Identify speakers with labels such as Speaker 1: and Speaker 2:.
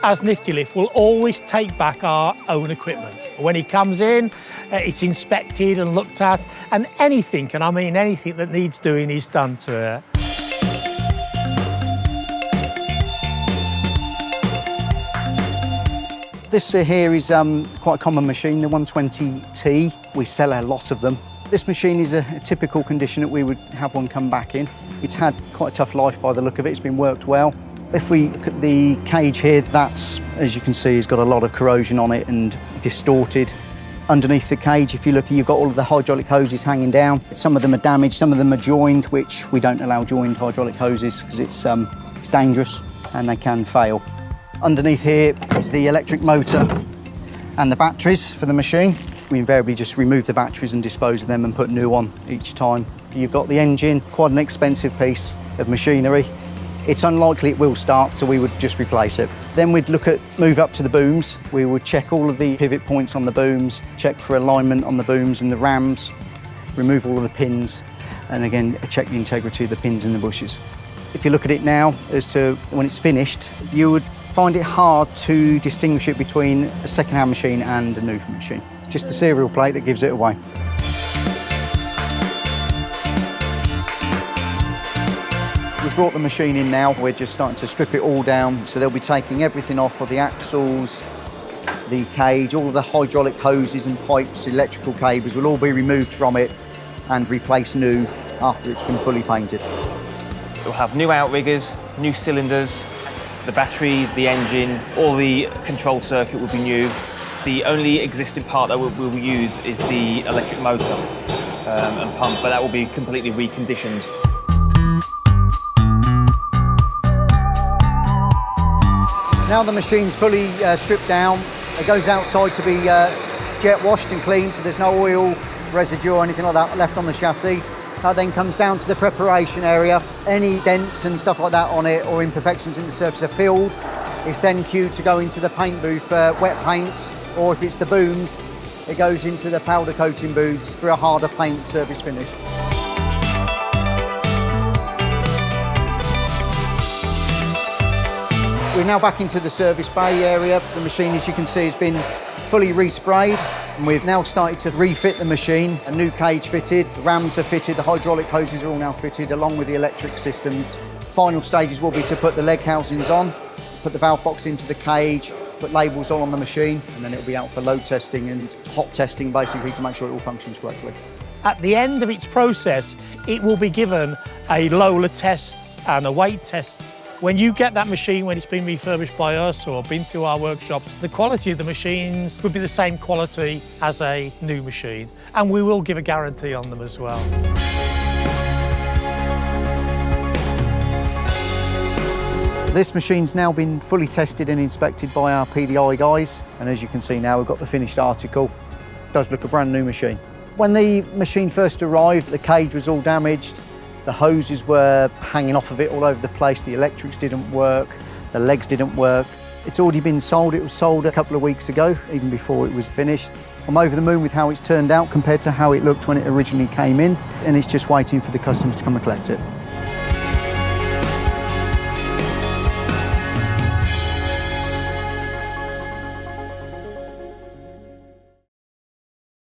Speaker 1: As Niftylift, we'll always take back our own equipment. When it comes in, it's inspected and looked at, and anything, and I mean anything that needs doing is done to it.
Speaker 2: This here is quite a common machine, the 120T. We sell a lot of them. This machine is a typical condition that we would have one come back in. It's had quite a tough life by the look of it. It's been worked well. If we look at the cage here, that's, as you can see, has got a lot of corrosion on it and distorted. Underneath the cage, if you look, you've got all of the hydraulic hoses hanging down. Some of them are damaged, some of them are joined, which we don't allow joined hydraulic hoses because it's dangerous and they can fail. Underneath here is the electric motor and the batteries for the machine. We invariably just remove the batteries and dispose of them and put new on each time. You've got the engine, quite an expensive piece of machinery. It's unlikely it will start, so we would just replace it. Then we'd move up to the booms. We would check all of the pivot points on the booms, check for alignment on the booms and the rams, remove all of the pins, and again, check the integrity of the pins and the bushes. If you look at it now, as to when it's finished, you would find it hard to distinguish it between a second-hand machine and a new machine. Just the serial plate that gives it away. We've brought the machine in now. We're just starting to strip it all down. So they'll be taking everything off of the axles, the cage, all of the hydraulic hoses and pipes, electrical cables will all be removed from it and replaced new after it's been fully painted.
Speaker 3: We'll have new outriggers, new cylinders, the battery, the engine, all the control circuit will be new. The only existing part that we'll use is the electric motor and pump, but that will be completely reconditioned.
Speaker 2: Now the machine's fully stripped down, it goes outside to be jet washed and cleaned, so there's no oil residue or anything like that left on the chassis. That then comes down to the preparation area. Any dents and stuff like that on it or imperfections in the surface are filled. It's then queued to go into the paint booth for wet paint, or if it's the booms, it goes into the powder coating booths for a harder paint surface finish. We're now back into the service bay area. The machine, as you can see, has been fully resprayed. And we've now started to refit the machine. A new cage fitted, the rams are fitted, the hydraulic hoses are all now fitted, along with the electric systems. Final stages will be to put the leg housings on, put the valve box into the cage, put labels all on the machine, and then it'll be out for load testing and hot testing, basically, to make sure it all functions correctly.
Speaker 1: At the end of its process, it will be given a Lola test and a weight test. When you get that machine, when it's been refurbished by us or been through our workshops, the quality of the machines would be the same quality as a new machine, and we will give a guarantee on them as well.
Speaker 2: This machine's now been fully tested and inspected by our PDI guys, and as you can see now, we've got the finished article. It does look a brand new machine. When the machine first arrived, the cage was all damaged. The hoses were hanging off of it all over the place. The electrics didn't work. The legs didn't work. It's already been sold. It was sold a couple of weeks ago, even before it was finished. I'm over the moon with how it's turned out compared to how it looked when it originally came in, and it's just waiting for the customer to come and collect it.